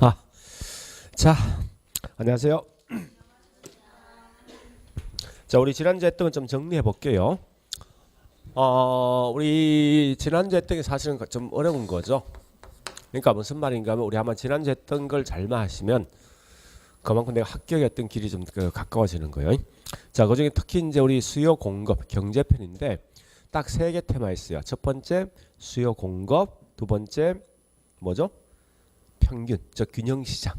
아, 자, 안녕하세요. 자, 우리 지난주 했던 건 좀 정리해 볼게요. 우리 지난주 했던 게 사실은 좀 어려운 거죠. 그러니까 무슨 말인가 하면 우리 아마 지난주 했던 걸 잘만 하시면 그만큼 내가 합격했던 길이 좀 가까워지는 거예요. 자, 그중에 특히 이제 우리 수요 공급 경제편인데 딱 세 개 테마 있어요. 첫 번째 수요 공급, 두 번째 뭐죠? 평균, 균형 시장.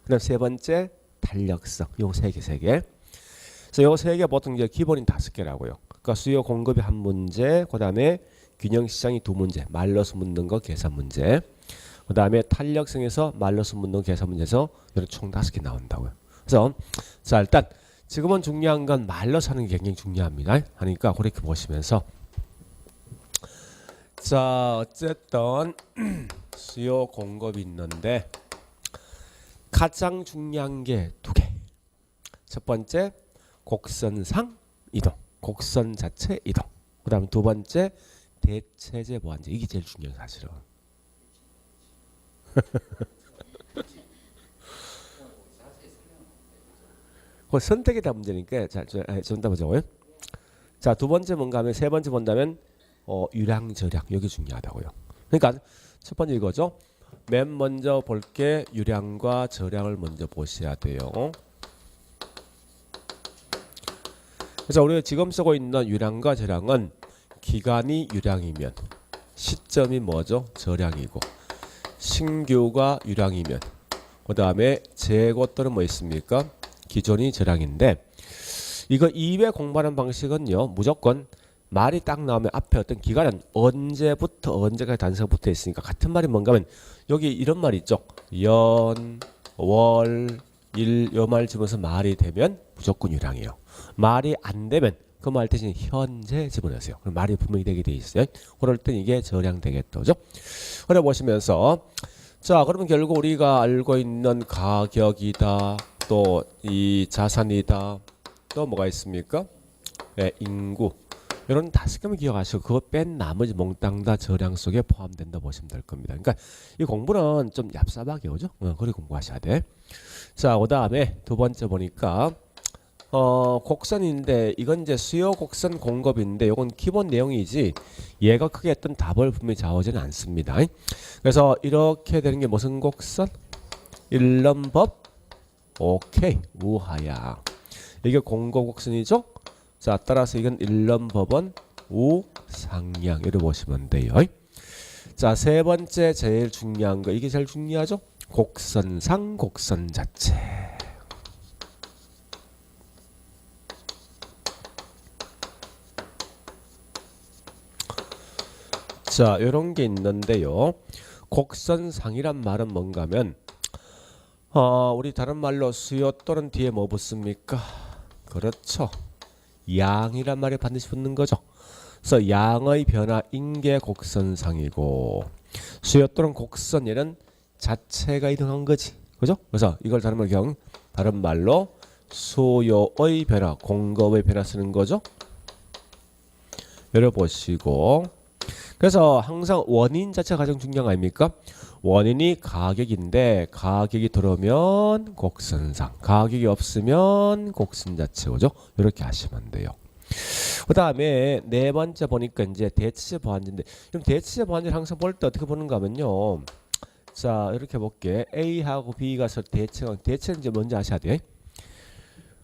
그다음 세 번째 탄력성. 요 세 개. 그래서 요 세 개 보통 이제 기본인 5개라고요. 그러니까 수요 공급이 한 문제, 그다음에 균형 시장이 두 문제, 말러서 묻는 거 계산 문제. 그다음에 탄력성에서 말러서 묻는 거 계산 문제에서 이런 총 5개 나온다고요. 그래서 자, 일단 지금은 중요한 건 말러서 하는 게 굉장히 중요합니다. 하니까 그렇게 보시면서 자, 어쨌든 수요 공급이 있는데 가장 중요한 게 두 개. 첫 번째 곡선상 이동, 곡선 자체 이동. 그다음 두 번째 대체제 보완제. 이게 제일 중요해요, 사실은. 그 선택에 대한 문제니까 좀 더 보자고요. 자, 두 번째 뭔가 하면 세 번째 본다면 유량 저량 여기 중요하다고요. 그러니까 첫 번째 이거죠. 맨 먼저 볼 게 유량과 저량을 먼저 보셔야 돼요. 그래서 우리가 지금 쓰고 있는 유량과 저량은 기간이 유량이면 시점이 뭐죠? 저량이고 신규가 유량이면 그 다음에 재고 또는 뭐 있습니까? 기존이 저량인데 이거 2회 공부하는 방식은요. 무조건 말이 딱 나오면 앞에 어떤 기간은 언제부터 언제까지 단서가 붙어 있으니까 같은 말이 뭔가 하면 여기 이런 말이 있죠. 연, 월, 일 요 말 집어서 말이 되면 무조건 유량이에요. 말이 안 되면 그 말 대신 현재 집어넣으세요. 그럼 말이 분명히 되게 돼 있어요. 그럴 땐 이게 저량 되겠죠. 그래 보시면서 자, 그러면 결국 우리가 알고 있는 가격이다. 또 이 자산이다. 또 뭐가 있습니까? 네, 인구. 이런 5개만 기억하시고 그거 뺀 나머지 몽땅 다 저량 속에 포함된다 보시면 될 겁니다. 그러니까 이 공부는 좀 얍삽하게 오죠. 그렇게 공부하셔야 돼. 자, 그다음에 두 번째 보니까 곡선인데 이건 이제 수요 곡선 공급인데 이건 기본 내용이지 얘가 크게 했던 답을 분명히 좌우지는 않습니다. 그래서 이렇게 되는 게 무슨 곡선? 일름법. 오케이, 우하야. 이게 공급 곡선이죠? 자, 따라서 이건 일름법은 우상향 이렇게 보시면 돼요. 자, 세 번째 제일 중요한 거 이게 제일 중요하죠? 곡선상 곡선 자체. 자, 이런 게 있는데요. 곡선상이란 말은 뭔가 하면 우리 다른 말로 수요 또는 뒤에 뭐 붙습니까? 그렇죠. 양이란 말이 반드시 붙는 거죠. 그래서 양의 변화인 게 곡선상이고 수요 또는 곡선 얘는 자체가 이동한 거지. 그죠? 그래서 이걸 다른 말로 수요의 변화, 공급의 변화 쓰는 거죠. 열어보시고 그래서 항상 원인 자체가 가장 중요한 거 아닙니까? 원인이 가격인데 가격이 들어오면 곡선상, 가격이 없으면 곡선 자체 오죠. 이렇게 하시면 돼요. 그 다음에 네 번째 보니까 이제 대체제 보완제인데 그럼 대체제 보완제를 항상 볼 때 어떻게 보는가 하면요. 자, 이렇게 볼게. A하고 B가 서로 대체는 이제 뭔지 아셔야 돼요.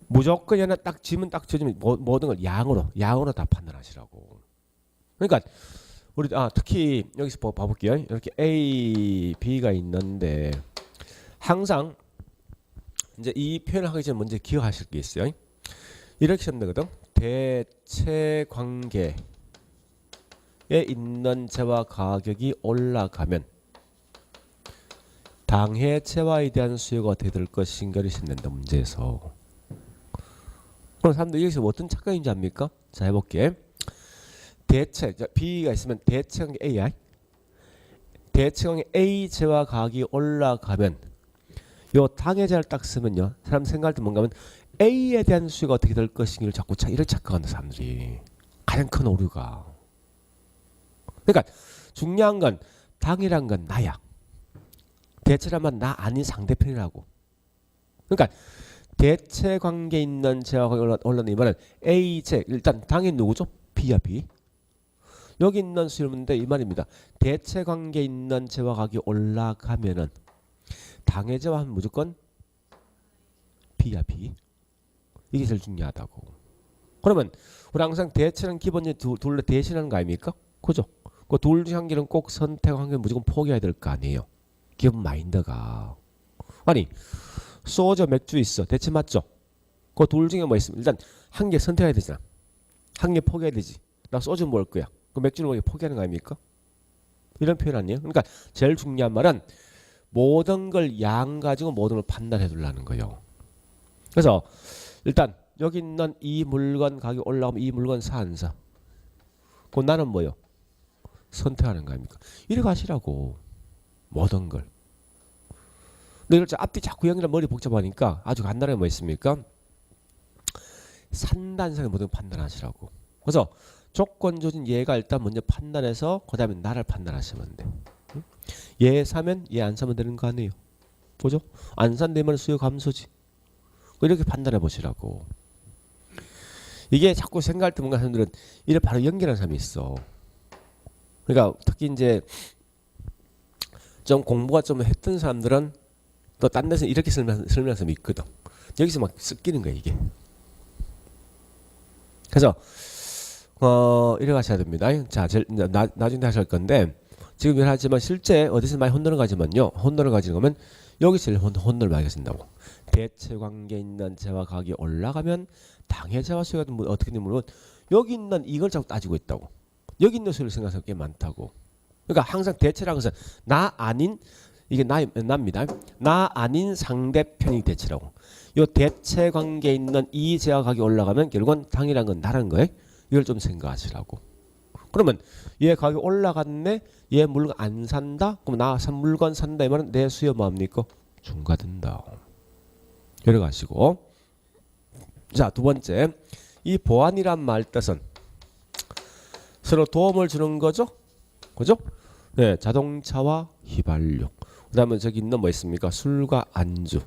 무조건 하나 딱 지면 딱 지면 모든 걸 양으로 다 판단하시라고. 그러니까 우리 특히 여기서 봐볼게요. 이렇게 A, B가 있는데 항상 이제 이 표현을 하기 전에 먼저 기억하실 게 있어요. 이렇게 하면 되거든. 대체 관계에 있는 채와 가격이 올라가면 당해 채와에 대한 수요가 어떻게 될 것인가를 신는다 문제에서. 그럼 사람들 여기서 어떤 착각인지 압니까? 자, 해볼게. 대체 B가 있으면 대체관계 A야. 대체관계 A 제와 가격이 올라가면 요 당해자를 딱 쓰면요. 사람 생각할 때 뭔가 하면 A에 대한 수요가 어떻게 될 것인가를 자꾸 이를 착각한다 사람들이. 가장 큰 오류가. 그러니까 중요한 건 당이란 건 나야. 대체라면 나 아닌 상대편이라고. 그러니까 대체 관계 있는 제와 올라가는 이 말은 A제 일단 당연히 누구죠? B야 B. 여기 있는 수열문인데 이 말입니다. 대체 관계 있는 제와 각이 올라가면은 당의 제와 하면 무조건 B야 B. 이게 제일 중요하다고. 그러면 우리 항상 대체는 기본이 둘로 대신하는 거 아닙니까? 그죠? 그 둘 중 한 개는 꼭 선택한 개 무조건 포기해야 될 거 아니에요. 기본 마인드가. 아니 소주 맥주 있어. 대체 맞죠? 그 둘 중에 뭐 있으면 일단 한 개 선택해야 되잖아. 한 개 포기해야 되지. 나 소주 먹을 거야. 그 맥주를 먹기 포기하는 거 아닙니까? 이런 표현 아니에요? 그러니까 제일 중요한 말은 모든 걸 양 가지고 모든 걸 판단해 두려는 거예요. 그래서 일단 여기 있는 이 물건 가격이 올라오면 이 물건 사 안 사? 그 나는 뭐요? 선택하는 거 아닙니까? 이래 가시라고 모든 걸. 근데 이걸 앞뒤 자꾸 연결 머리 복잡하니까 아주 간단하게 뭐 있습니까? 산단성의 모든 판단하시라고. 그래서 조건 조진 얘가 일단 먼저 판단해서 그 다음에 나를 판단하시면 돼. 응? 얘 사면 얘 안 사면 되는 거 아니에요. 보죠? 안 산다면 수요 감소지. 이렇게 판단해 보시라고. 이게 자꾸 생각할 때 뭔가 사람들은 이를 바로 연결하는 사람이 있어. 그러니까 특히 이제 좀 공부가 좀 했던 사람들은 또 딴 데서 이렇게 설명하는 사람이 있거든. 여기서 막 섞이는 거야 이게. 그래서 이래 가셔야 됩니다. 자, 나중에 하실 건데 지금 하지만 실제 어디서 많이 혼돈을 가지만요. 혼돈을 가지는 거면 여기서 혼돈을 많이 가진다고. 대체 관계 있는 제와 각이 올라가면 당해 제와 수가 어떻게 되면 여기 있는 이걸 자꾸 따지고 있다고. 여기 있는 수를 생각하는 게 많다고. 그러니까 항상 대체라는 것은 나 아닌 이게 나입니다. 나 아닌 상대편이 대체라고. 요 대체 관계에 있는 이 제와 각이 올라가면 결국은 당이라는 건 나라는 거예요. 이걸 좀 생각하시라고. 그러면 얘 가격이 올라갔네. 얘 물건 안 산다. 그럼 나 물건 산다. 이 말은 내 수요 뭐합니까? 중과된다. 이래 가시고. 자, 두 번째. 이 보완이란 말 뜻은 서로 도움을 주는 거죠. 그죠? 네, 자동차와 휘발유. 그다음에 저기 있는 뭐 있습니까? 술과 안주.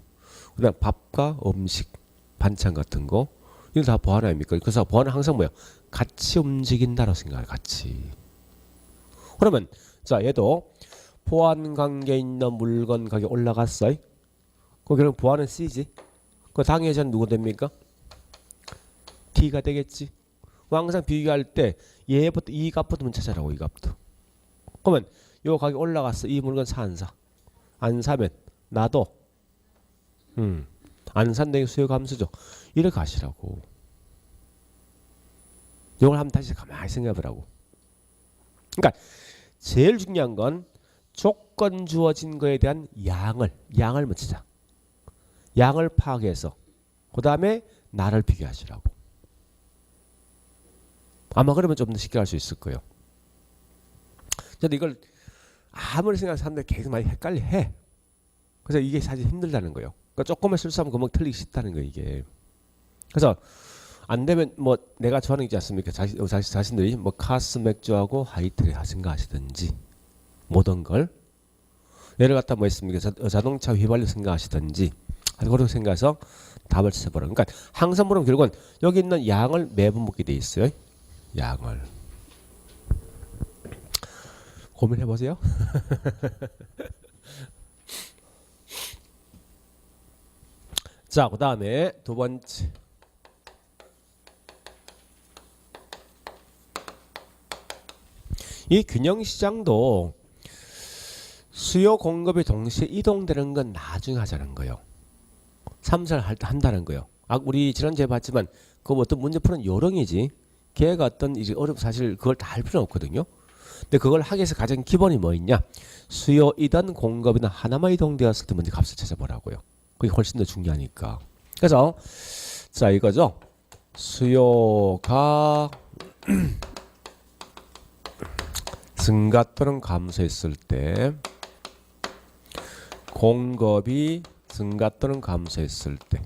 그다음 밥과 음식, 반찬 같은 거. 이거 다 보완 아닙니까? 그래서 보완은 항상 뭐야? 같이 움직인다라고 생각해요. 같이. 그러면 자, 얘도 보완 관계에 있는 물건 가격 올라갔어요. 그럼 보완은 C지. 그 당해전 누구 됩니까? T가 되겠지. 항상 비교할 때 얘부터 이 값부터 찾아라고. 이 값부터. 그러면 요 가격 올라갔어. 이 물건 사 안 사? 안 사면 나도 안 산다는 수요 감소죠. 이렇게 가시라고. 이걸 한번 다시 가만히 생각해 보라고. 그러니까 제일 중요한 건 조건 주어진 거에 대한 양을 묻히자. 양을 파악해서 그 다음에 나를 비교하시라고. 아마 그러면 좀 더 쉽게 할 수 있을 거예요. 근데 이걸 아무리 생각해서 사람들이 계속 많이 헷갈려. 그래서 이게 사실 힘들다는 거예요. 그러니까 조금만 실수하면 금방 틀리기 쉽다는 거예요 이게. 그래서 안 되면 뭐 내가 좋아하는 게 있지 않습니까? 자신들이 뭐 카스 맥주하고 하이트를 생각하시든지 모든 걸 예를 갖다 뭐 있습니까? 자동차 휘발유 생각하시든지 그렇게 생각해서 답을 찾아보라. 그러니까 항상 물으면 결국은 여기 있는 양을 매번 묻게 돼 있어요. 양을 고민해 보세요. 자, 그 다음에 두 번째. 이 균형시장도 수요 공급이 동시에 이동되는 건 나중에 하자는 거예요. 3살 한다는 거예요. 우리 지난주에 봤지만 그 어떤 문제 푸는 요령이지. 걔가 어떤 이제 사실 그걸 다 할 필요는 없거든요. 근데 그걸 하기 위해서 가장 기본이 뭐 있냐? 수요이든 공급이든 하나만 이동되었을 때 먼저 값을 찾아보라고요. 그게 훨씬 더 중요하니까. 그래서 자 이거죠. 수요가 증가 또는 감소했을 때 공급이 증가 또는 감소했을 때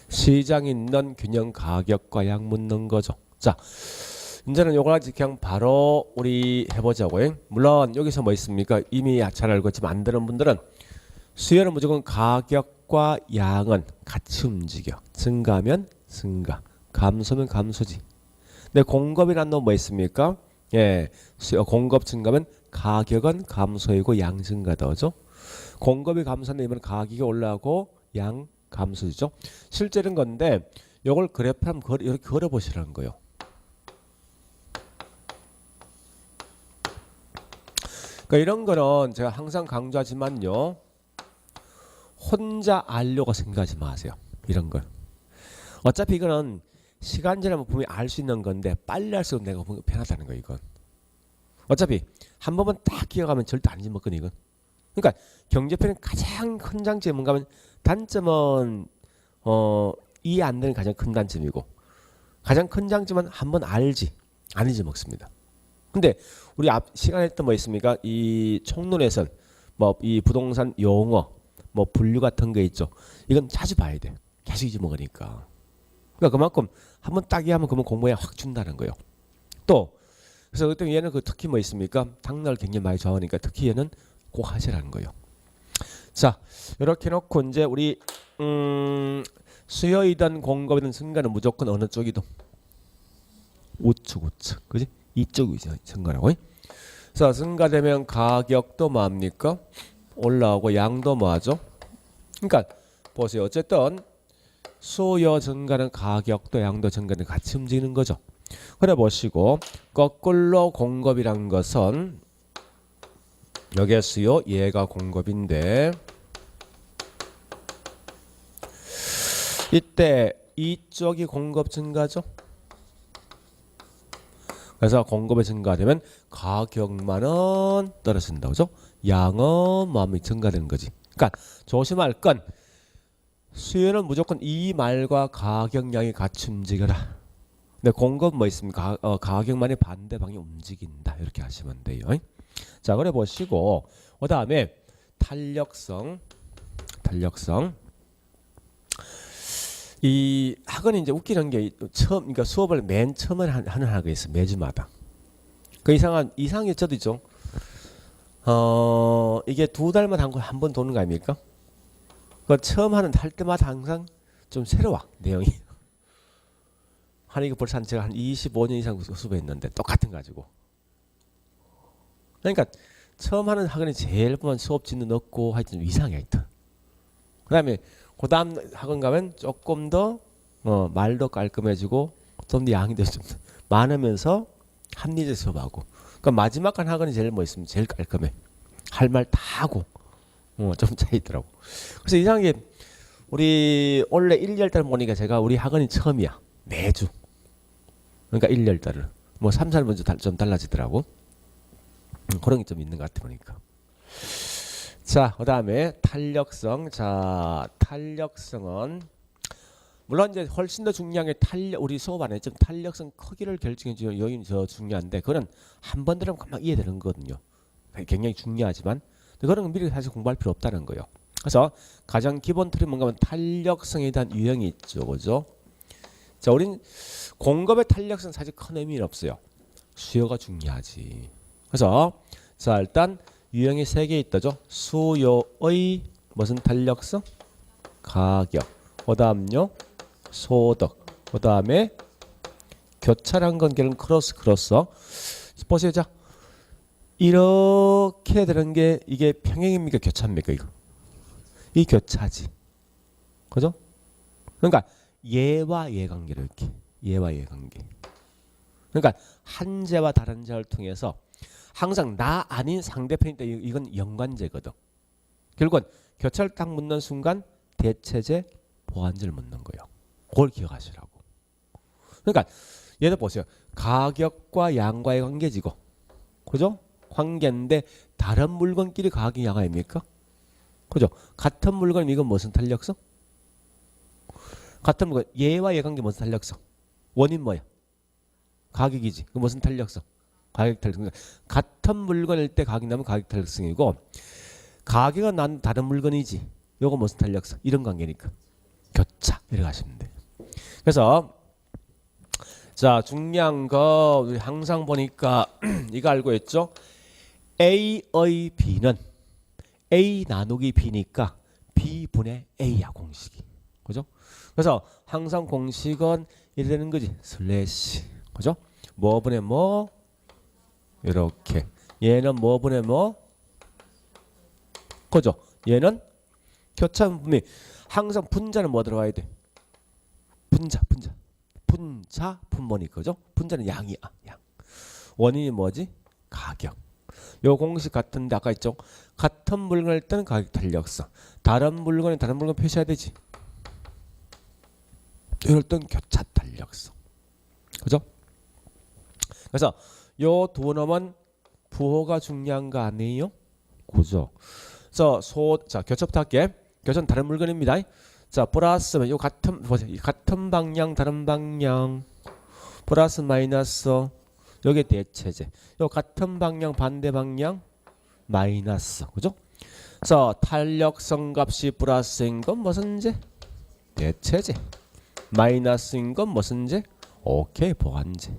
시장에 있는 균형 가격과 양 묻는 거죠. 자, 이제는 요걸 그냥 바로 우리 해보자고요. 물론 여기서 뭐 있습니까? 이미 잘 알고 있지만 안 되는 분들은 수요는 무조건 가격과 양은 같이 움직여. 증가하면 증가, 감소면 감소지. 근데 공급이라는 놈 뭐 있습니까? 예, 공급 증가면 가격은 감소이고 양 증가더죠. 공급이 감소되면 가격이 올라가고 양 감소죠. 실제는 건데 요걸 그래프 한번 이렇게 그려 보시라는 거예요. 그러니까 이런 거는 제가 항상 강조하지만요. 혼자 알려고 생각하지 마세요. 이런 걸. 어차피 이거는 시간 지나면 분명히 알 수 있는 건데 빨리 할수록 내가 보기 편하다는 거예요. 이건. 어차피 한 번만 딱 기억하면 절대 안 잊어먹거든 이건. 그러니까 경제편의 가장 큰 장점이 뭔가 하면 단점은 이해 안 되는 가장 큰 단점이고 가장 큰 장점은 한번 알지 안 잊어먹습니다. 근데 우리 앞 시간에 했던 뭐 있습니까? 이 총론에선 뭐 이 부동산 용어 뭐 분류 같은 거 있죠. 이건 자주 봐야 돼. 계속 잊어먹으니까. 그러니까 그만큼 한번 딱 이해하면 그러면 공부에 확 준다는 거예요. 또 그래서 그때 얘는 그 특히 뭐 있습니까? 당락을 굉장히 많이 좋아하니까 특히 얘는 꼭 하시라는 거예요. 자, 이렇게 놓고 이제 우리 수요이든 공급이든 증가는 무조건 어느 쪽이든 우측, 그지? 이쪽이 증가라고. 자, 증가되면 가격도 뭐합니까? 올라오고 양도 뭐하죠? 그러니까 보세요. 어쨌든 수요 증가는 가격도 양도 증가는 같이 움직이는 거죠. 그래 보시고 거꾸로 공급이란 것은 여기에 수요 얘가 공급인데 이때 이쪽이 공급 증가죠. 그래서 공급이 증가되면 가격만은 떨어진다. 그죠? 양은 마음이 증가되는 거지. 그러니까 조심할 건 수요는 무조건 이 말과 가격량이 같이 움직여라. 근데 공급 뭐 있습니까? 가격만이 반대 방향 움직인다. 이렇게 하시면 돼요. 자, 그래 보시고 그 다음에 탄력성. 이 학원이 이제 웃기는 게 처음, 그러니까 수업을 맨 처음에 하는 학원이 있어. 매주마다. 그 이상이 저도 있죠. 이게 2달마다 한 번 도는 거 아닙니까? 그 처음 할 때마다 항상 좀 새로워 내용이. 이거 벌써 제가 한 25년 이상 수업했는데 똑같은 거 가지고. 그러니까 처음 하는 학원이 제일 보면 수업진도 넣고 하여튼 이상해 하여튼. 그다음에 그 다음 학원 가면 조금 더 말도 깔끔해지고 좀 더 양이 좀 많으면서 합리적 수업하고. 그러니까 마지막 한 학원이 제일 뭐 있으면 제일 깔끔해. 할 말 다 하고 좀 차이더라고. 그래서 이상하게 우리 원래 1열달 보니까 제가 우리 학원이 처음이야. 매주. 그러니까 1열달을 뭐 3, 4일 먼저 좀 달라지더라고. 그런 게 좀 있는 것 같아 보니까. 자, 그 다음에 탄력성. 자, 탄력성은 물론 이제 훨씬 더 중요한 게 우리 수업 안에 좀 탄력성 크기를 결정해 주는 여기는 저 중요한데 그거는 한 번 들으면 금방 이해되는 거거든요. 굉장히 중요하지만 그런 건 미리 사실 공부할 필요 없다는 거예요. 그래서 가장 기본 틀이 뭔가 하면 탄력성에 대한 유형이 있죠, 그죠? 자, 우린 공급의 탄력성 사실 큰 의미는 없어요. 수요가 중요하지. 그래서 자, 일단 유형이 3개 있다죠. 수요의 무슨 탄력성? 가격. 그다음요. 소득. 그다음에 교차란 관계는 크로스. 보세요. 자. 이렇게 되는 게 이게 평행입니까? 교차입니까? 이거. 이 교차지. 그죠? 그러니까 얘와 얘 관계를 이렇게. 얘와 얘 관계. 그러니까 한 제와 다른 제를 통해서 항상 나 아닌 상대편이 있다. 이건 연관제거든. 결국은 교차를 딱 묻는 순간 대체제 보완제를 묻는 거예요. 그걸 기억하시라고. 그러니까 얘도 보세요. 가격과 양과의 관계지고. 그죠? 관계인데 다른 물건끼리 가격 양 아닙니까? 그죠? 같은 물건 이건 무슨 탄력성? 같은 물건 얘와 얘 관계 무슨 탄력성? 원인 뭐야? 가격이지. 그 무슨 탄력성? 가격 탄력성. 같은 물건일 때 가격 나면 가격 탄력성이고 가격은 난 다른 물건이지. 요거 무슨 탄력성? 이런 관계니까. 교차 이렇게 하시면 돼요. 그래서 자, 중요한 거 우리 항상 보니까 이거 알고 있죠? A의 B는 A 나누기 B니까 B분의 A야 공식이. 그죠? 그래서 항상 공식은 이래 되는 거지. 슬래시. 그죠? 뭐 분의 뭐 이렇게. 얘는 뭐 분의 뭐 그죠? 얘는 교차분미. 항상 분자는 뭐 들어가야 돼? 분자 분모니 그죠? 분자는 양이야. 양. 원인이 뭐지? 가격. 요 공식 같은데 아까 있죠? 같은 물건일 때는 가격 탄력성. 다른 물건은 다른 물건 표시해야 되지. 이럴 땐 교차 탄력성. 그죠? 그래서 요 두 놈은 부호가 중요한 거 아니에요? 그죠? 그래서 자, 교차부터 할게. 교차는 다른 물건입니다. 자, 플러스면 요 같은 보세요. 같은 방향 다른 방향. 플러스 마이너스 여기 대체제. 요 같은 방향 반대 방향 마이너스. 그죠? 그래서 탄력성 값이 플러스인 건 무슨 제? 대체제. 마이너스인 건 무슨 제? 오케이, 보완제.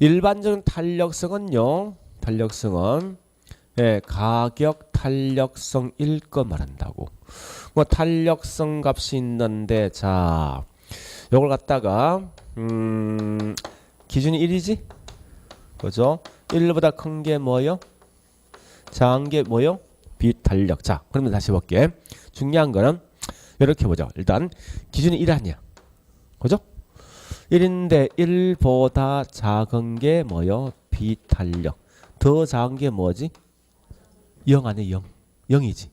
일반적인 탄력성은요. 탄력성은 예, 가격 탄력성일 거 말한다고. 뭐 탄력성 값이 있는데 자, 요걸 갖다가 기준이 1이지? 그죠? 1보다 큰 게 뭐요? 작은 게 뭐요? 비탄력. 자, 그러면 다시 볼게. 중요한 거는 이렇게 보죠. 일단 기준이 1 아니야. 그죠? 1인데 1보다 작은 게 뭐요? 비탄력. 더 작은 게 뭐지? 0 아니야 0. 0이지.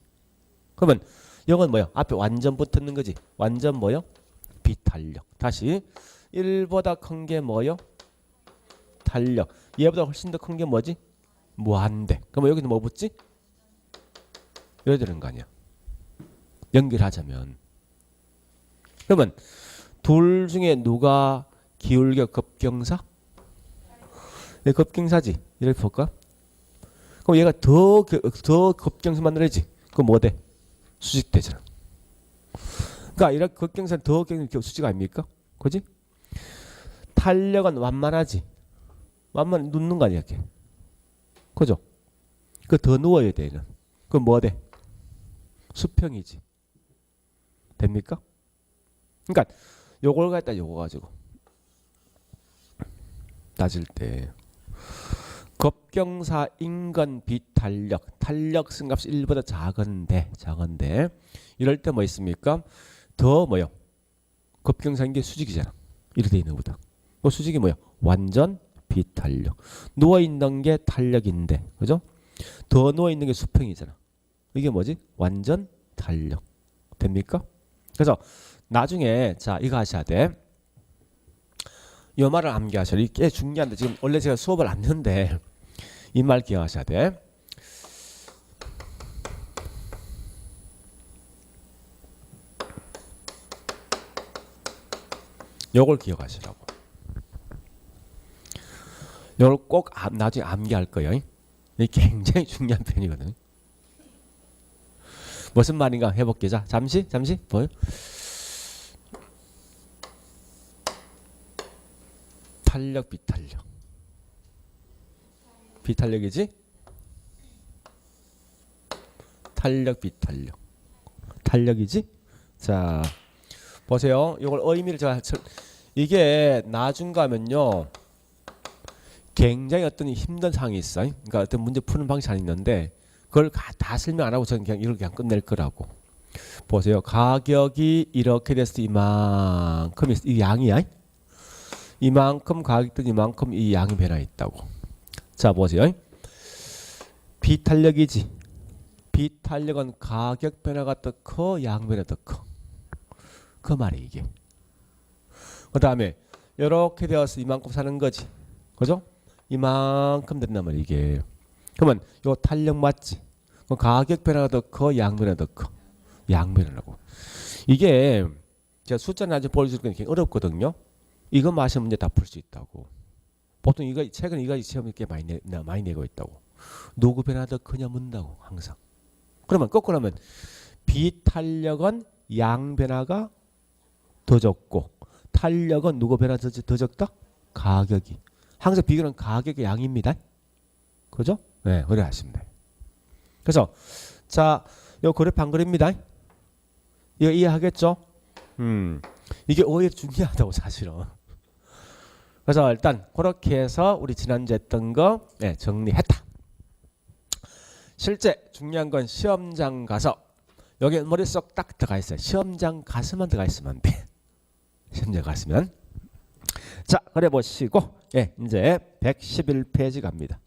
그러면 0은 뭐요? 앞에 완전 붙는 거지. 완전 뭐요? 비탄력. 다시 1보다 큰 게 뭐요? 탄력. 얘보다 훨씬 더 큰 게 뭐지? 무한대. 그러면 여기는 뭐 붙지? 이래야 되는 거 아니야. 연결하자면. 그러면 둘 중에 누가 기울격 급경사? 네, 급경사지. 이렇게 볼까? 그럼 얘가 더 급경사 만들어야지. 그럼 뭐 돼? 수직되잖아. 그러니까 이렇게 급경사는 더 급경사 수직 아닙니까? 그지? 탄력은 완만하지. 완만 눕는 거 아니야, 이렇게. 그죠? 그 더 누워야 돼, 얘는. 그럼 뭐 돼? 수평이지. 됩니까? 그러니까 요걸 갖다 요거 가지고 따질 때 급경사 인근 비탄력 탄력성 값이 1보다 작은데 이럴 때 뭐 있습니까? 더 뭐요? 급경사인 게 수직이잖아. 이렇게 돼 있는 것보다. 그 수직이 뭐요? 완전 비탄력. 누워 있는 게 탄력인데, 그죠? 더 누워 있는 게 수평이잖아. 이게 뭐지? 완전 탄력. 됩니까? 그래서 나중에 자 이거 하셔야 돼. 이 말을 암기하셔야 돼. 이게 중요한데 지금 원래 제가 수업을 안 듣는데 이 말 기억하셔야 돼. 요걸 기억하시라고. 요걸 꼭 나중에 암기할 거예요. 이게 굉장히 중요한 편이거든요. 무슨 말인가 해볼게요. 자, 잠시 보여? 탄력 비탄력. 비탄력이지? 탄력 비탄력. 탄력이지? 자, 보세요. 이걸 의미를 제가 이게 나중 가면요. 굉장히 어떤 힘든 상황이 있어. 그러니까 어떤 문제 푸는 방식이 있는데 그걸 다 설명 안 하고 저는 그냥 이걸 그냥 끝낼 거라고. 보세요. 가격이 이렇게 됐을 때 이만큼 이 양이야. 이만큼 가격도 이만큼 이 양이 변화 있다고. 자, 보세요. 비탄력이지. 비탄력은 가격 변화가 더 커, 양 변화가 더 커. 그 말이 이게. 그 다음에 이렇게 되어서 이만큼 사는 거지. 그죠? 이만큼 된단 말이야 이게. 그러면 요 탄력 맞지? 가격 변화가 더 커, 양 변화가 더 커. 양 변화라고. 이게 제가 숫자 나중에 보여줄 게 어렵거든요. 이거 마시는 문제 다 풀 수 있다고. 보통 이거 최근 이거 시험 이렇게 많이 내고 있다고. 누구 변화 더 크냐 묻는다고 항상. 그러면 거꾸로 하면 비탄력은 양 변화가 더 적고 탄력은 누구 변화 더 적다? 가격이. 항상 비교는 가격의 양입니다. 그죠? 네, 그래 하시면 돼요. 그래서 자, 요 그래프 안 그립니다. 이거 이해하겠죠? 이게 오히려 중요하다고 사실은. 그래서 일단 그렇게 해서 우리 지난주에 했던 거 네, 정리했다. 실제 중요한 건 시험장 가서 여기 머릿속 딱 들어가 있어요. 시험장 가서만 들어가 있으면 안 돼. 시험장 갔으면. 자, 그래 보시고 예, 이제 111페이지 갑니다.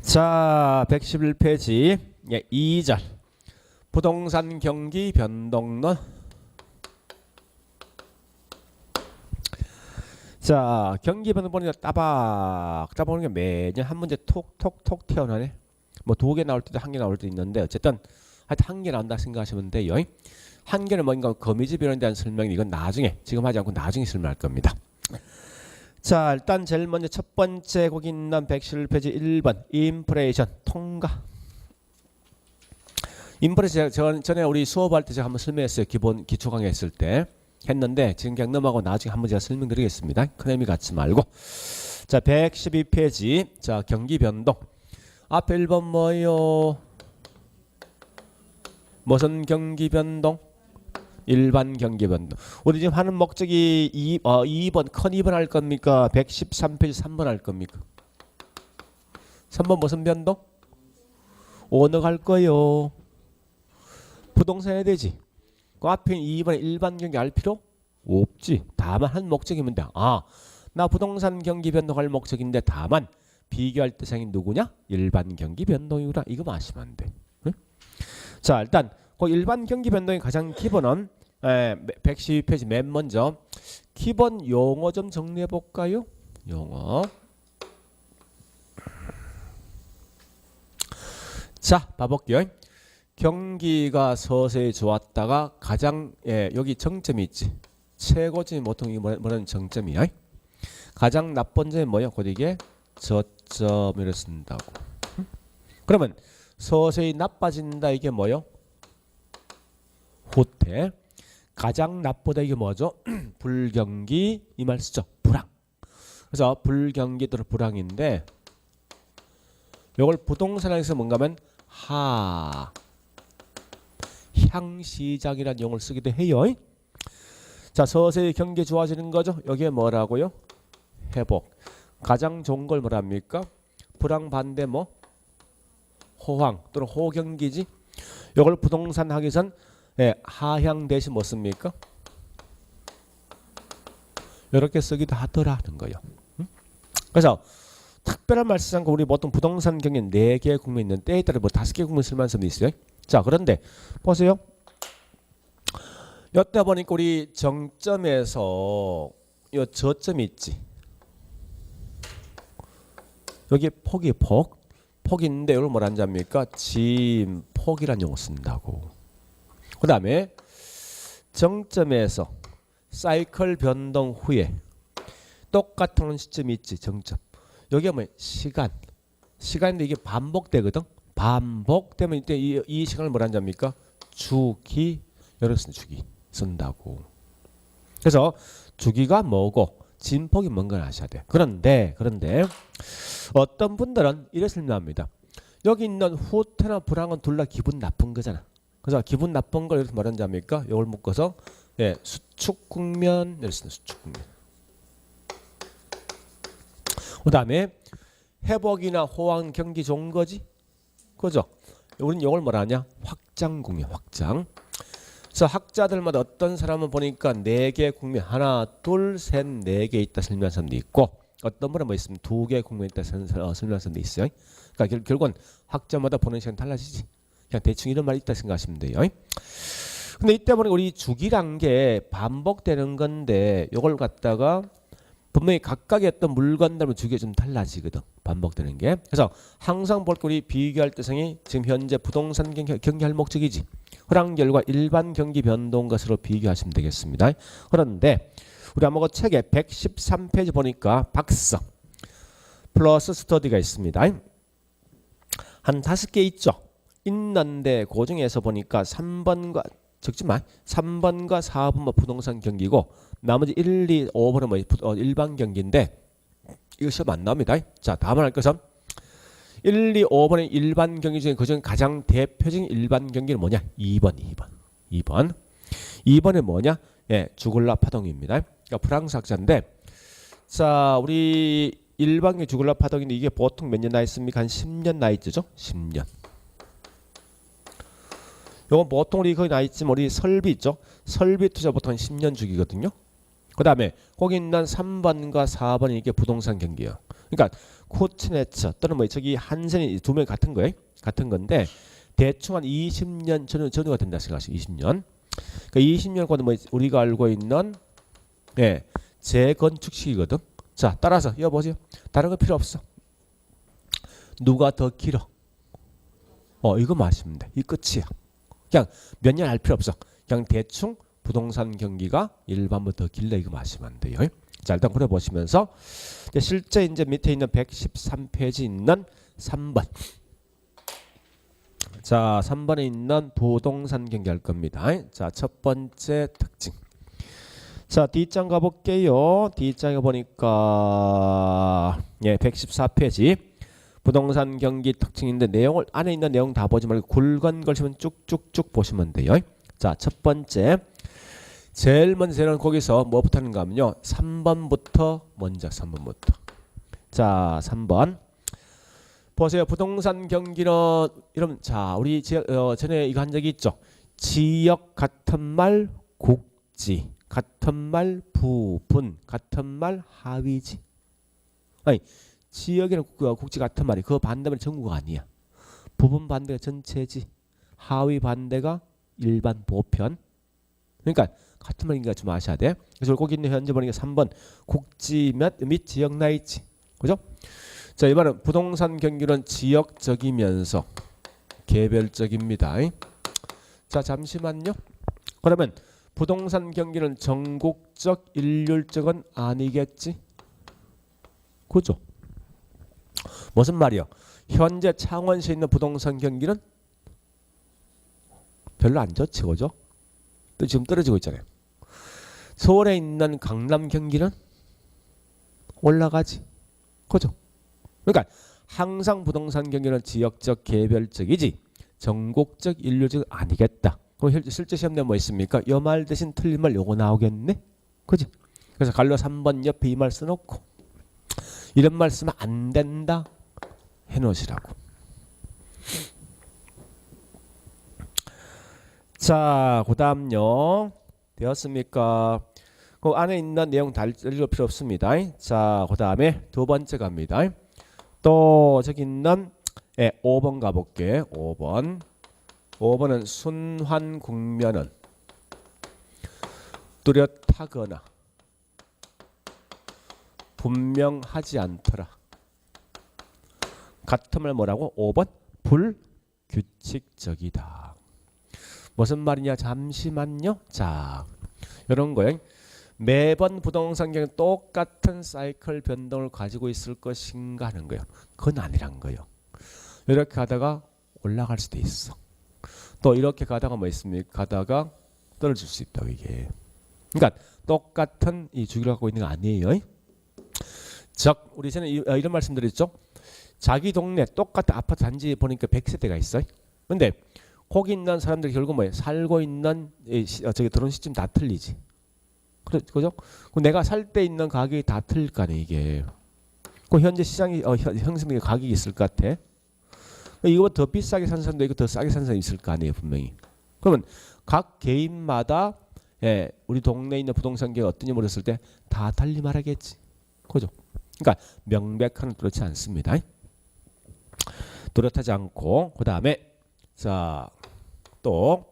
자, 111페이지 예, 2절 부동산 경기 변동론. 자, 경기 변동 보니까 따박 보는 게 매년 한 문제 톡톡톡 튀어나오네. 뭐 2개 나올 때도 1개 나올 때도 있는데 어쨌든 하여튼 1개 나온다 생각하시면 돼요. 한 개는 뭔가 거미집 이런 데 대한 설명이 이건 나중에 지금 하지 않고 나중에 설명할 겁니다. 자, 일단 제일 먼저 첫 번째 거기 있는 111페이지 1번 인플레이션 통과. 인플레이션 전에 우리 수업할 때 제가 한번 설명했어요. 기본 기초 강의 했을 때 했는데 지금 그냥 넘어가고 나중에 한번 제가 설명드리겠습니다. 큰 의미 갖지 말고. 자, 112페이지 자, 경기 변동. 앞에 1번 뭐요? 무슨 경기 변동? 일반 경기 변동. 우리 지금 하는 목적이 2번 큰 2번 할 겁니까? 113페이지 3번 할 겁니까? 3번 무슨 변동? 어느 갈 거요? 부동산 해야 되지. 그 앞에 2번에 일반 경기 알 필요 없지. 다만 한 목적이면 돼. 아, 나 부동산 경기 변동할 목적인데 다만 비교할 대상이 누구냐? 일반 경기 변동이구나. 이거 아시면 안 돼. 응? 자, 일단 그 일반 경기 변동의 가장 기본은 112페이지 맨 먼저 기본 용어 좀 정리해 볼까요? 용어. 자, 봐볼게요. 경기가 서서히 좋았다가 가장 여기 정점이 있지. 최고점이 보통 이 뭐라는 정점이야. 가장 나쁜 점이 뭐야? 곧 이게 저점을 쓴다고. 그러면 서서히 나빠진다 이게 뭐요? 후퇴. 가장 나쁘다 이게 뭐죠? 불경기 이 말 쓰죠. 불황. 그래서 불경기들 불황인데 이걸 부동산에서 뭔가 하면 향시장이라는 용어를 쓰기도 해요. 자, 서서히 경기 좋아지는 거죠. 여기에 뭐라고요? 회복. 가장 좋은 걸 뭐랍니까? 불황 반대 뭐? 호황 또는 호경기지. 이걸 부동산 하기 전 하향 대신 뭐 씁니까? 이렇게 쓰기도 하더라는 거예요. 그래서 특별한 말씀 않고 우리 보통 부동산 경기 4개의 국면이 있는 때에 따라 뭐 5개 국면 쓸만한 점도 있어요. 자, 그런데 보세요. 여태 보니까 우리 정점에서 요 저점이 있지. 여기 폭이 폭인데 이걸 뭐라 한답니까? 진폭이라는 용어 쓴다고. 그 다음에 정점에서 사이클 변동 후에 똑같은 시점이 있지. 정점. 여기가 뭐 시간인데 이게 반복되거든. 반복되면 이때 이 시간을 뭐라 한답니까? 주기. 이렇게 쓴 주기 쓴다고. 그래서 주기가 뭐고 진폭이 뭔가 아셔야 돼. 그런데 어떤 분들은 이렇게 설명합니다. 여기 있는 후퇴나 불황은 둘 다 기분 나쁜 거잖아. 그래서 기분 나쁜 걸 이렇게 말하는 잡니까? 이걸 묶어서 수축 국면 이렇게 쓰는 수축 국면. 그 다음에 회복이나 호황 경기 좋은 거지, 그죠? 우리는 이걸 뭐라냐? 확장 국면, 확장. 그래서 학자들마다 어떤 사람은 보니까 4개 국면, 하나, 둘, 셋, 4개 있다 설명한 사람도 있고, 어떤 분은 뭐 있으면 2개 국면 있다 설명한 사람도 있어요. 그러니까 결국은 학자마다 보는 시간 달라지지. 그냥 대충 이런 말이 있다 생각하시면 돼요. 근데 이때 보니까 우리 주기란 게 반복되는 건데 이걸 갖다가 분명히 각각의 어떤 물건들은 주기가 좀 달라지거든. 반복되는 게. 그래서 항상 볼 때 우리 비교할 대상이 지금 현재 부동산 경기할 목적이지. 그런 결과 일반 경기 변동 것으로 비교하시면 되겠습니다. 그런데 우리 한번 책에 113페이지 보니까 박사 플러스 스터디가 있습니다. 한 5개 있죠. 있는데 그 중에서 보니까 3번과 적지만 3번과 4번 뭐 부동산 경기고 나머지 1, 2, 5번은 뭐 일반 경기인데 이거 시험 안 나옵니다. 자, 다음은 할 것은 1, 2, 5번의 일반 경기 중에 그중 가장 대표적인 일반 경기는 뭐냐? 2번. 2번은 뭐냐? 예, 주글라 파동입니다. 그러니까 프랑스 학자인데 자, 우리 일반 경기 주글라 파동인데 이게 보통 몇 년 나 있습니까? 한 10년 나 있죠? 10년. 요건 보통 우리 거기 나 있지만 우리 설비 있죠? 설비 투자 보통 한 10년 주기거든요. 그 다음에 거기 있는 3번과 4번이 이게 부동산 경기예요. 그러니까 코츠네츠 또는 뭐 저기 한센이 두 명이 같은 거예요. 같은 건데 대충 한 20년 전후가 된다 생각하시죠. 20년. 그러니까 20년 거는 뭐 우리가 알고 있는 예, 재건축 시기거든. 자, 따라서 이거 보세요. 다른 거 필요 없어. 누가 더 길어? 이거 마시면 돼. 이 끝이야. 그냥 몇 년 할 필요 없어. 그냥 대충 부동산 경기가 일반보다 더 길다 이거 마시면 돼요. 자, 일단 그래 보시면서 실제 이제 밑에 있는 113페이지 있는 3번. 자, 3번에 있는 부동산 경기 할 겁니다. 자, 첫 번째 특징. 자, D장 가볼게요. D장에 보니까 예, 114페이지 부동산 경기 특징인데 내용을 안에 있는 내용 다 보지 말고 굵은 걸시면 쭉쭉쭉 보시면 돼요. 자, 첫 번째 제일 먼저는 거기서 뭐부터 하는가 하면요. 3번부터 먼저 3번부터. 자, 3번 보세요. 부동산 경기는 이러면 자, 우리 전에 이거 한 적이 있죠. 지역 같은 말 국지 같은 말 부분 같은 말 하위지. 아니 지역이랑 국지 같은 말이 그 반대면 전국가 아니야. 부분 반대가 전체지. 하위 반대가 일반 보편. 그러니까 같은 말인가 좀 아셔야 돼. 그래서 거기 있는 현재 보니까 3번 국지 및 지역 나이지. 그죠? 자, 이번은 부동산 경기는 지역적이면서 개별적입니다. 자, 잠시만요. 그러면 부동산 경기는 전국적 일률적은 아니겠지? 그죠? 무슨 말이요? 현재 창원시에 있는 부동산 경기는 별로 안 좋지, 그죠? 또 지금 떨어지고 있잖아요. 서울에 있는 강남 경기는 올라가지, 그죠? 그러니까 항상 부동산 경기는 지역적, 개별적이지 전국적, 일률적 아니겠다. 그럼 실제 시험에 뭐 있습니까? 이 말 대신 틀린 말 요거 나오겠네, 그지? 그래서 갈로 3번 옆에 이 말 써놓고 이런 말 쓰면 안 된다 해놓으시라고. 자, 그 다음요. 되었습니까? 그 안에 있는 내용 다 읽을 필요 없습니다. 자, 그 다음에 두 번째 갑니다. 또 저기 있는 5번 가볼게. 5번. 5번은 순환 국면은 뚜렷하거나 분명하지 않더라. 같은 말 뭐라고? 5번 불규칙적이다. 무슨 말이냐? 잠시만요. 자, 이런 거예요. 매번 부동산 경기 똑같은 사이클 변동을 가지고 있을 것인가 하는 거예요. 그건 아니란 거예요. 이렇게 가다가 올라갈 수도 있어. 또 이렇게 가다가 뭐 있습니까? 가다가 떨어질 수 있다고 이게. 그러니까 똑같은 이 주기를 갖고 있는 거 아니에요. 즉 우리 전에 이런 말씀드렸죠. 자기 동네 똑같은 아파트 단지 보니까 100세대가 있어요. 근데 거기 있는 사람들이 결국 뭐예요? 살고 있는 저기 들어온 시점 다 틀리지. 그죠? 내가 살 때 있는 가격이 다 틀릴 거 아니에요, 이게. 그 현재 시장이 형성된 가격이 있을 것 같아. 이거보다 더 비싸게 산 사람도 있고 더 싸게 산 사람도 있을 거 아니에요, 분명히. 그러면 각 개인마다 우리 동네에 있는 부동산 가격이 어떠냐 물었을 때 다 달리 말하겠지. 그죠? 그러니까 명백한 그렇지 않습니다. 뚜렷하지 않고 그 다음에 자 또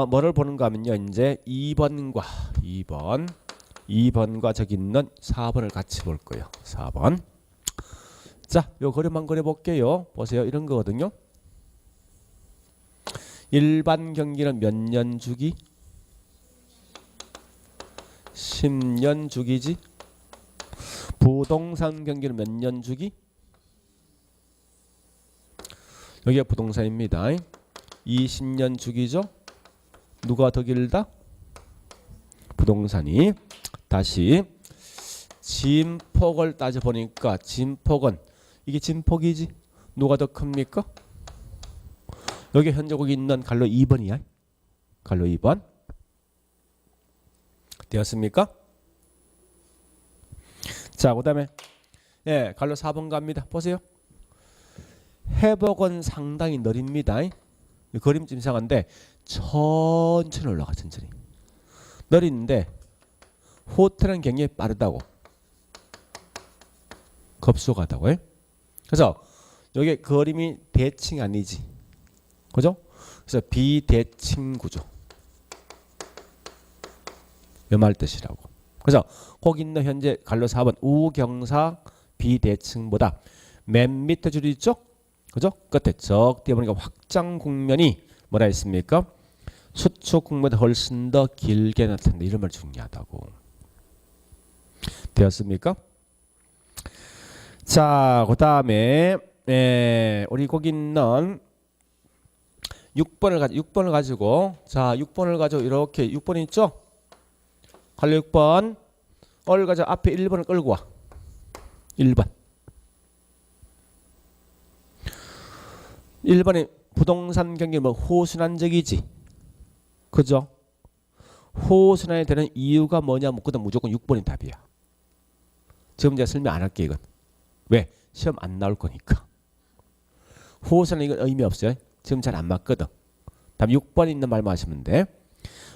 뭐를 보는가 하면요. 이제 2번과 저기 있는 4번을 같이 볼 거예요. 4번. 자, 요 그림만 그려볼게요. 보세요. 이런 거거든요. 일반 경기는 몇 년 주기? 10년 주기지. 부동산 경기는 몇 년 주기? 여기가 부동산입니다. 20년 주기죠. 누가 더 길다? 부동산이. 다시 진폭을 따져보니까 진폭은 이게 진폭이지. 누가 더 큽니까? 여기 현재 거기 있는 갈로 2번이야. 갈로 2번. 되었습니까? 자, 그 다음에 갈로 4번 갑니다. 보세요. 회복은 상당히 느립니다. 그림 좀 이상한데 천천히 올라가. 천천히. 느린데 호텔은 굉장히 빠르다고. 급속하다고. 그래서 여기 그림이 대칭 아니지. 그죠? 그래서 비대칭 구조. 이 말 뜻이라고. 그래서 거기 있는 현재 갈로 4번 우경사 비대칭보다 맨 밑에 줄이 있죠? 그죠? 끝에 적대 보니까 확장 국면이 뭐라 했습니까? 수축 국면보다 훨씬 더 길게 나타난다. 이런 말 중요하다고. 되었습니까? 자, 그 다음에 우리 거기 있는 6번을 가지고 자 6번을 가지고 이렇게 6번 있죠? 갈로 6번 을 가지고 앞에 1번을 끌고 와. 1번. 1번이 부동산 경기 뭐 호순환적이지. 그죠? 호순환이 되는 이유가 뭐냐 묻거든 무조건 6번이 답이야. 지금 제가 설명 안 할게 이건. 왜? 시험 안 나올 거니까. 호순환 이건 의미 없어요. 지금 잘 안 맞거든. 다음 6번에 있는 말만 하시면 돼.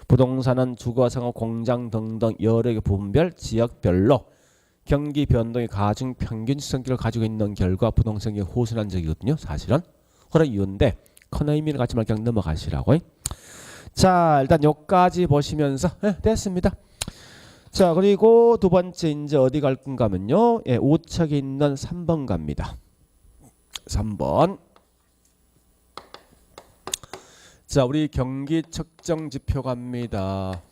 부동산은 주거, 상업, 공장 등등 여러 개 부분별, 지역별로 경기 변동의 가중 평균 성격을 가지고 있는 결과 부동산이 호순환적이거든요. 사실은. 그런 이유인데 큰 의미를 갖지 말고 그냥 넘어가시라고. 자, 일단 여기까지 보시면서 됐습니다. 자, 그리고 두 번째 이제 어디 갈 건가 하면요. 우측에 있는 3번 갑니다. 3번. 자, 우리 경기 측정 지표 갑니다.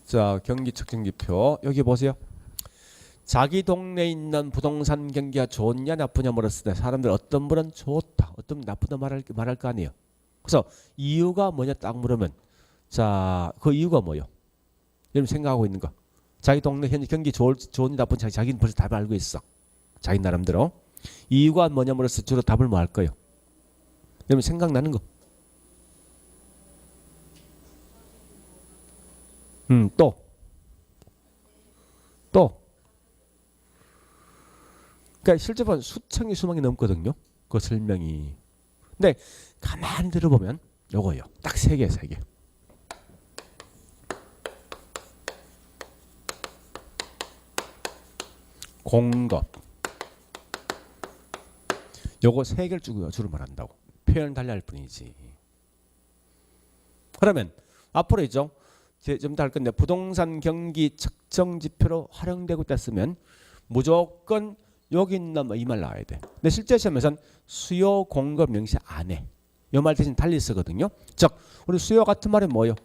자, 경기 측정 지표 여기 보세요. 자기 동네에 있는 부동산 경기가 좋냐 나쁘냐 물었을 때 사람들 어떤 분은 좋다, 어떤 분은 나쁘다 말할 거 아니에요. 그래서 이유가 뭐냐 딱 물으면 자, 그 이유가 뭐요? 여러분 생각하고 있는 거. 자기 동네 현재 경기 좋은지 나쁜지 자기는 벌써 답을 알고 있어. 자기 나름대로. 이유가 뭐냐 물었을 때 주로 답을 뭐 할 거예요? 여러분 생각나는 거. 또. 그러니까 실제로는 수천이 수만이 넘거든요. 그 설명이. 근데 가만히 들어보면 요거요. 딱 세 개. 공급. 요거 세 개를 주로 말한다고. 표현을 달리 할 뿐이지. 그러면 앞으로 있죠. 좀 더 할 건데 부동산 경기 측정 지표로 활용되고 있다으면 무조건 여기 있는 이 말 나와야 돼. 근데 실제 시험에서는 수요 공급 명시 안 해. 이 말 대신 달리 쓰거든요. 즉 우리 수요 같은 말은 뭐예요?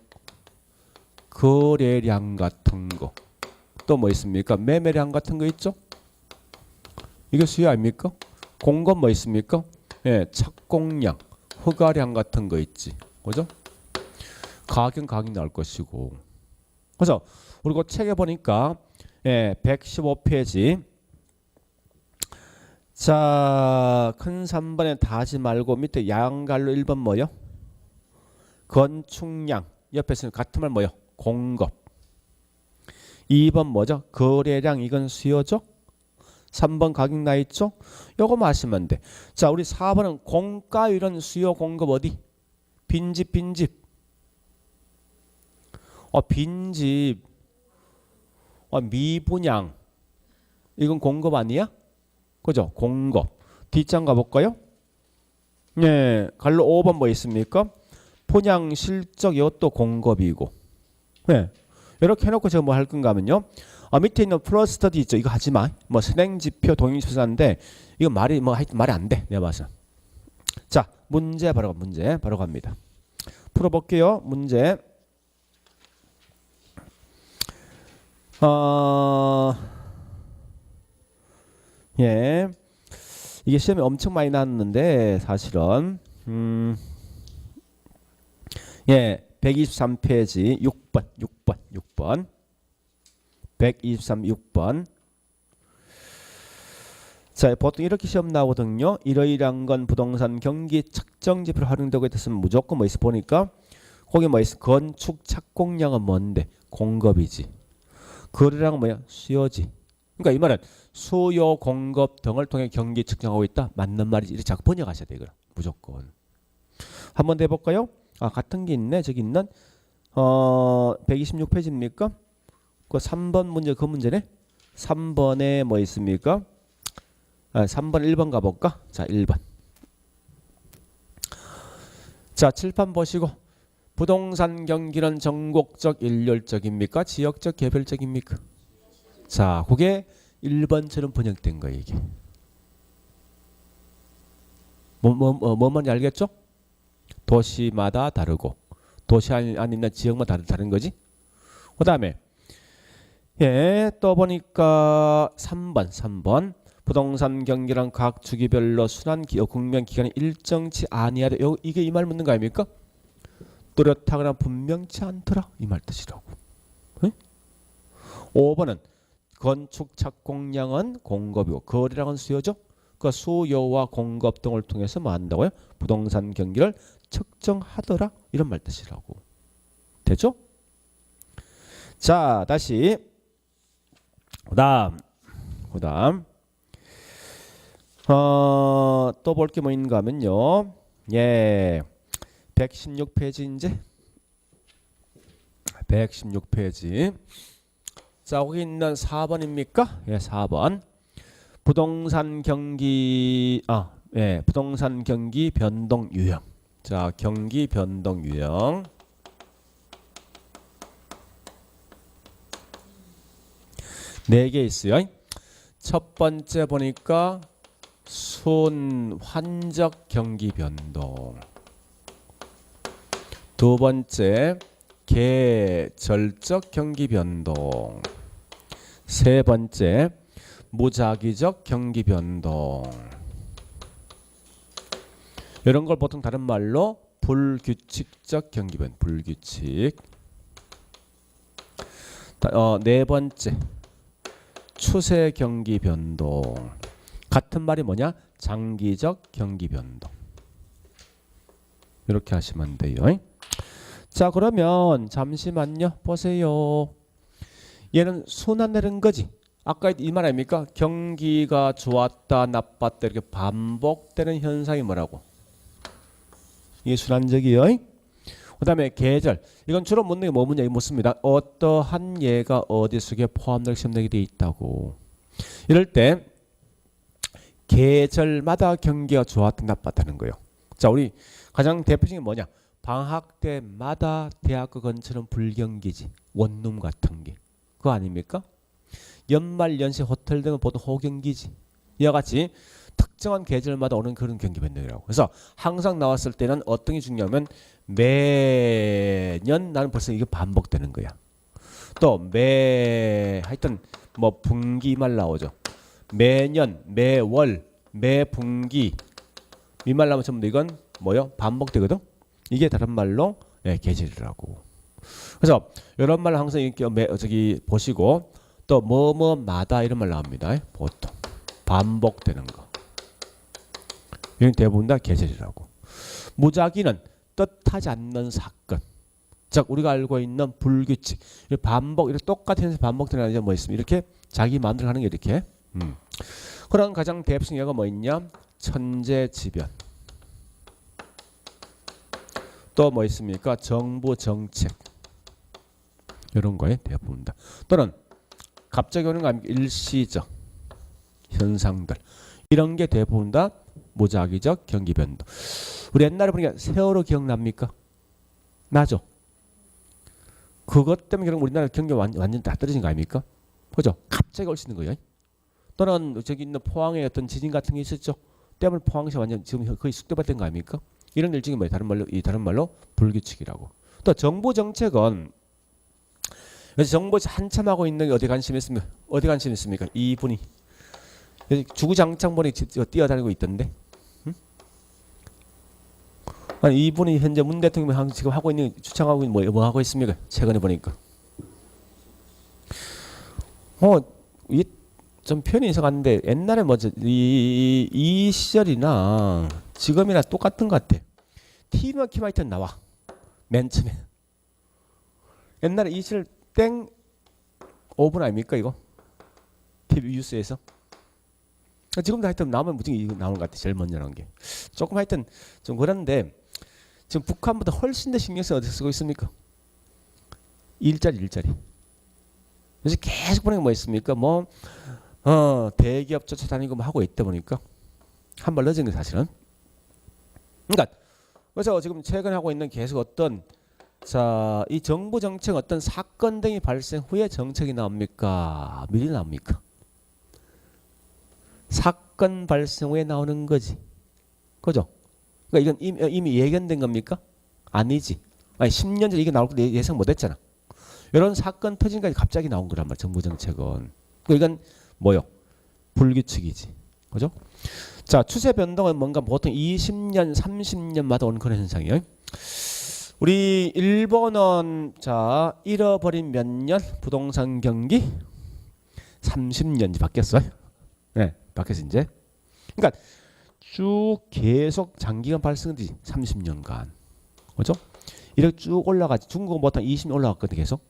거래량 같은 거. 또 뭐 있습니까? 매매량 같은 거 있죠? 이게 수요 아닙니까? 공급 뭐 있습니까? 착공량, 허가량 같은 거 있지. 그죠? 가격이 나올 것이고. 그래서 우리 그 책에 보니까 115페이지. 자, 큰 3번에 다 하지 말고 밑에 양갈로 1번 뭐요? 건축량. 옆에서는 같은 말 뭐요? 공급. 2번 뭐죠? 거래량. 이건 수요죠? 3번 가격 나 있죠? 요거만 하시면 돼. 자, 우리 4번은 공가율은 수요 공급 어디? 빈집. 빈집. 미분양. 이건 공급 아니야? 그죠? 공급. 뒷장 가볼까요? 갈로 5번 뭐 있습니까? 분양 실적 이것도 공급이고. 이렇게 해놓고 제가 뭐 할 건가 하면요. 밑에 있는 플러스 스터디 있죠. 이거 하지 마. 뭐 실행지표 동의수사인데 이거 말이 안 돼. 내가 봐서. 자, 문제 바로 갑니다. 풀어볼게요. 문제. 이게 시험에 엄청 많이 나왔는데 사실은 예, 123페이지 6번 123 6번. 자, 보통 이렇게 시험 나오거든요. 이러이러한 건 부동산 경기 측정 지표로 활용되고 있으면 무조건 뭐 있어 보니까 거기 뭐 있어? 건축 착공량은 뭔데? 공급이지. 거래량은 뭐야? 수요지. 그러니까 이 말은 수요, 공급 등을 통해 경기 측정하고 있다. 맞는 말이지. 이렇게 자꾸 번역하셔야 돼, 이거 무조건. 한 번 더 해볼까요? 아, 같은 게 있네. 저기 있는 126페이지입니까? 그 3번 문제 그 문제네. 3번에 뭐 있습니까? 3번 1번 가볼까? 자, 1번. 자, 칠판 보시고 부동산 경기는 전국적 일률적입니까? 지역적 개별적입니까? 자, 그게 1번처럼 번역된 거예요, 이게. 뭐 뭔지 알겠죠? 도시마다 다르고 도시 안에 있는 지역마다 다른 거지. 그 다음에 예, 또 보니까 3번 부동산 경기란 각 주기별로 순환 국면 기간이 일정치 아니하다. 이게 이 말 묻는 거 아닙니까? 뚜렷하거나 분명치 않더라 이 말 뜻이라고. 응? 5번은 건축 착공량은 공급이고 거래량은 수요죠. 그 수요와 공급 등을 통해서 뭐 한다고요? 부동산 경기를 측정하더라 이런 말 뜻이라고. 됐죠? 자, 다시 그다음 또 볼 게 뭐 있는가 하면요. 예. 116페이지 이제 116페이지. 자, 거기 있는 4번입니까? 예, 4번. 부동산 경기 부동산 경기 변동 유형. 자, 경기 변동 유형. 네 개 있어요. 첫 번째 보니까 순환적 경기 변동. 두 번째 계절적 경기 변동. 세 번째 무작위적 경기 변동. 이런 걸 보통 다른 말로 불규칙적 경기 변동. 불규칙. 네 번째 추세 경기 변동. 같은 말이 뭐냐? 장기적 경기 변동. 이렇게 하시면 돼요. 자, 그러면 잠시만요. 보세요. 얘는 순환되는 거지. 아까 이 말 아닙니까? 경기가 좋았다 나빴다 이렇게 반복되는 현상이 뭐라고? 이게 순환적이요. 그 다음에 계절. 이건 주로 묻는 게 뭐 문제 묻습니다. 어떠한 예가 어디 속에 포함될 시험되게 돼 있다고. 이럴 때 계절마다 경기가 좋았다 나빴다는 거예요. 자, 우리 가장 대표적인 게 뭐냐? 방학 때마다 대학교 근처는 불경기지. 원룸 같은 게. 그거 아닙니까? 연말 연시 호텔 등은 보통 호경기지. 이와 같이 특정한 계절마다 오는 그런 경기 변동이라고. 그래서 항상 나왔을 때는 어떤 게 중요하면 매년 나는 벌써 이게 반복되는 거야. 또 하여튼 뭐 분기 말 나오죠. 매년, 매월, 매분기 이 말 나오면 전부 이건 뭐요? 반복되거든. 이게 다른 말로 계절이라고. 그래서 이런 말 항상 이렇게 저기 보시고 또 뭐뭐마다 이런 말 나옵니다. 보통 반복되는 거. 이건 대부분 다 계절이라고. 무작위는 뜻하지 않는 사건. 즉 우리가 알고 있는 불규칙. 반복 이렇게 똑같은 현상이 반복되는 게 뭐 있습니까? 이렇게 자기 마음대로 하는 게 이렇게. 그런 가장 대표적인 예가 뭐 있냐? 천재지변. 또 뭐 있습니까? 정부 정책. 이런 거에 대부분 다. 또는 갑자기 오는 거 아닙니까? 일시적 현상들. 이런 게 대부분 다 무작위적 경기 변동. 우리 옛날에 보니까 세월호 기억납니까? 나죠? 그것 때문에 그럼 우리나라 경기 완전 다 떨어진 거 아닙니까? 그죠? 갑자기 올 수 있는 거예요. 또는 저기 있는 포항에 어떤 지진 같은 게 있었죠. 때문에 포항시 완전 지금 거의 숙대밭된 거 아닙니까? 이런 일정이 뭐예요? 다른 말로 불규칙이라고. 또 정부 정책은 그래서 정부 한참 하고 있는 게 어디 관심 있습니까? 어디 관심 있습니까? 이분이 주구장창 보니 뛰어다니고 있던데. 응? 아니 이분이 현재 문 대통령이 지금 하고 있는 주창하고 있는 뭐 하고 있습니까? 최근에 보니까. 이 좀 표현이 이상한데 옛날에 뭐지 이 시절이나 지금이나 똑같은 것 같아. TV 키마이트 나와. 맨 처음에. 옛날에 이 시절 땡 5분 아닙니까 이거? TV 뉴스에서. 지금도 하여튼 나오면 무조건 이거 나오는 것 같아. 제일 먼저 나온 게. 조금 하여튼 좀 그런데 지금 북한보다 훨씬 더 신경 써서 어디서 쓰고 있습니까? 일자리. 그래서 계속 보는 게 뭐 있습니까? 대기업 쫓아다니고 뭐 하고 있다 보니까 한 발 늦은 게 사실은. 그러니까 그래서 지금 최근 하고 있는 계속 어떤 이 정부 정책 어떤 사건 등이 발생 후에 정책이 나옵니까? 미리 나옵니까? 사건 발생 후에 나오는 거지. 그죠? 그러니까 이건 이미 예견된 겁니까? 아니지. 아니 10년 전에 이게 나올 거 예상 못 했잖아. 이런 사건 터진까지 갑자기 나온 거란 말이야. 정부 정책은. 이건 뭐요? 불규칙이지. 그죠? 자, 추세 변동은 뭔가 보통 20년, 30년마다 오는 그런 현상이에요. 우리 일본은 잃어버린 몇 년 부동산 경기 30년 바뀌었어요. 네, 바뀌었어 이제. 그러니까 쭉 계속 장기간 발생되지 30년간. 그죠? 이렇게 쭉 올라가지. 중국은 보통 20년 올라갔거든 계속.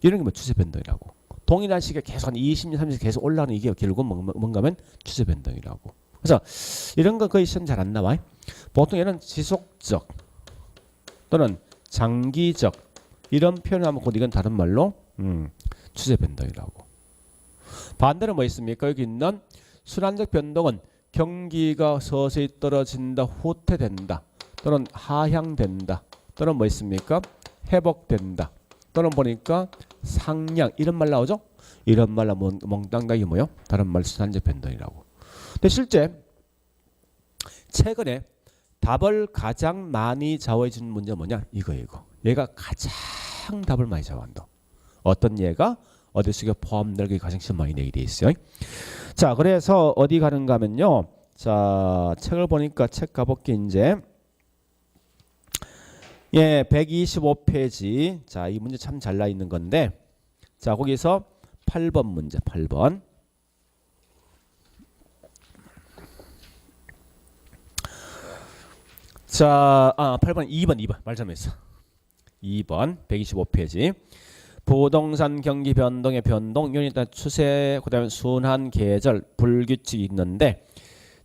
이런 게 뭐 추세 변동이라고. 동일한 시기에 계속 한 20년, 30년 계속 올라가는 이게 결국은 뭔가면 추세 변동이라고. 그래서 이런 거 거의 시험 잘 안 나와. 보통 얘는 지속적 또는 장기적 이런 표현을 하면 곧 이건 다른 말로 추세 변동이라고. 반대로 뭐 있습니까? 여기 있는 순환적 변동은 경기가 서서히 떨어진다, 후퇴된다, 또는 하향된다, 또는 뭐 있습니까? 회복된다, 또는 보니까 상향 이런 말 나오죠? 이런 말 나오면 멍땅닥이 뭐요? 다른 말 순환적 변동이라고. 근데 실제 최근에 답을 가장 많이 좌우해 주는 문제가 뭐냐? 이거. 얘가 가장 답을 많이 좌우한다. 어떤 얘가 어디 속에 포함되는 게 가장 시험 많이 내게 돼 있어요. 자, 그래서 어디 가는가 하면요. 자, 책을 보니까 책 가볼게 이제. 예, 125페이지. 자, 이 문제 참 잘 나 있는 건데. 자, 거기서 8번 문제, 8번. 자, 8번, 2번. 말 잘못했어. 2번, 125페이지. 부동산 경기 변동의 변동, 유닛 추세, 그 다음에 순환 계절, 불규칙이 있는데,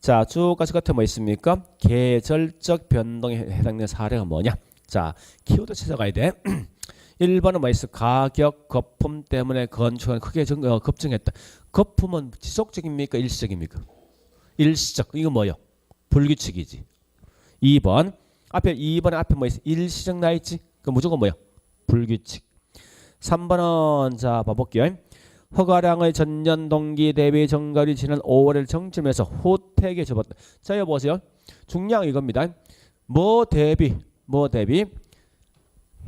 자, 쭉 가서 끝에 뭐 있습니까? 계절적 변동에 해당되는 사례가 뭐냐? 자, 키워드 찾아가야 돼. 1번은 뭐 있어? 가격 거품 때문에 건축은 크게 급증했다. 거품은 지속적입니까? 일시적입니까? 일시적. 이거 뭐요? 불규칙이지. 2번. 2번에 앞에 뭐 있어? 일시적 나 있지? 그 무조건 뭐야? 불규칙. 3번은 자, 봐볼게요. 허가량의 전년 동기 대비 정가율이 지난 5월을 정점에서 후퇴에 접었다. 자, 여기 보세요. 중요한 이겁니다. 뭐 대비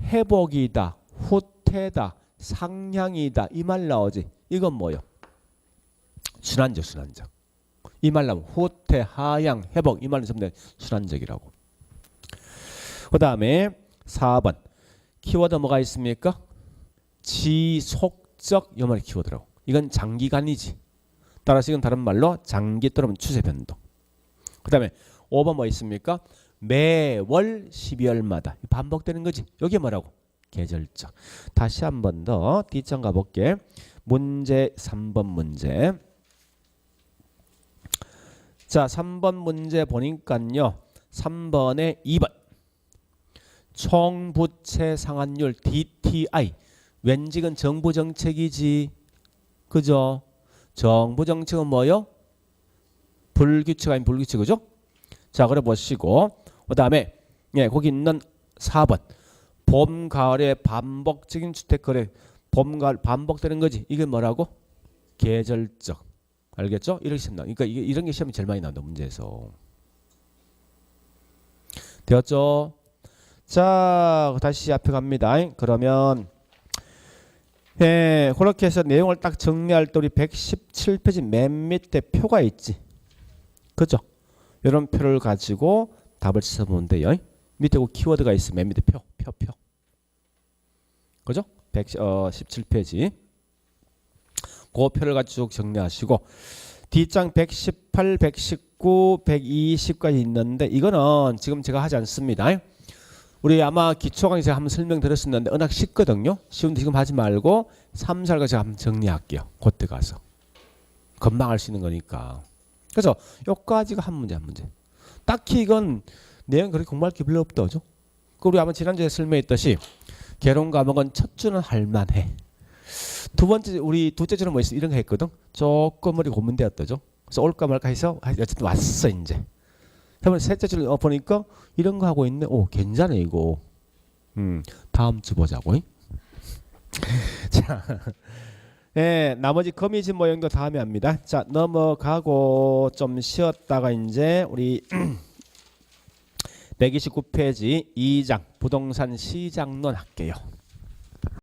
회복이다, 후퇴다, 상향이다 이 말 나오지. 이건 뭐요? 순환적. 이 말 나오면 후퇴, 하향, 회복 이 말은 전부 다 순환적이라고. 그 다음에 4번 키워드 뭐가 있습니까? 지속적 이 말이 키워드라고. 이건 장기간이지. 따라서 이건 다른 말로 장기 또는 추세 변동. 그 다음에 5번 뭐 있습니까? 매월 12월마다 반복되는 거지. 여기 뭐라고? 계절적. 다시 한 번 더 뒷장 가볼게. 문제 3번 문제. 자, 3번 문제 보니까요. 3번에 2번. 총부채 상환율 DTI. 왠지 이건 정부 정책이지. 그죠? 정부 정책은 뭐요? 불규칙 아닌 불규칙. 그죠? 자, 그래 보시고. 그 다음에 거기 있는 4번. 봄, 가을에 반복적인 주택 거래. 봄, 가을 반복되는 거지. 이게 뭐라고? 계절적. 알겠죠? 이렇게 시험 나. 그러니까 이런 게 시험이 제일 많이 나온다 문제에서. 되었죠? 자, 다시 앞에 갑니다. 그러면 예, 그렇게 해서 내용을 딱 정리할 때 우리 117페이지 맨 밑에 표가 있지. 그죠? 이런 표를 가지고 답을 찾아보면 돼요. 밑에 그 키워드가 있어. 맨 밑에 표. 그죠? 117페이지. 그 표를 가지고 정리하시고 D장 118, 119, 120까지 있는데 이거는 지금 제가 하지 않습니다. 우리 아마 기초 강의 제가 한번 설명드렸었는데 은학 쉽거든요. 쉬운데 지금 하지 말고 3, 4가 제가 한번 정리할게요. 그때 가서. 금방 할 수 있는 거니까. 그래서 여기까지가 한 문제. 딱히 이건 내용 그렇게 공부할 게 별로 없다죠. 우리 아마 지난주에 설명했듯이 개론 과목은 첫 주는 할만해. 두 번째 우리 둘째 주는 뭐 있어? 이런 거 했거든. 조금 우리 고민되었다죠. 그래서 올까 말까 해서 어쨌든 왔어 이제. 그러면 셋째 주를 보니까 이런 거 하고 있네. 오 괜찮네 이거. 다음 주 보자고. 자, 예, 나머지 거미집 모형도 다음에 합니다. 자 넘어가고 좀 쉬었다가 이제 우리 129페이지 2장 부동산 시장론 할게요.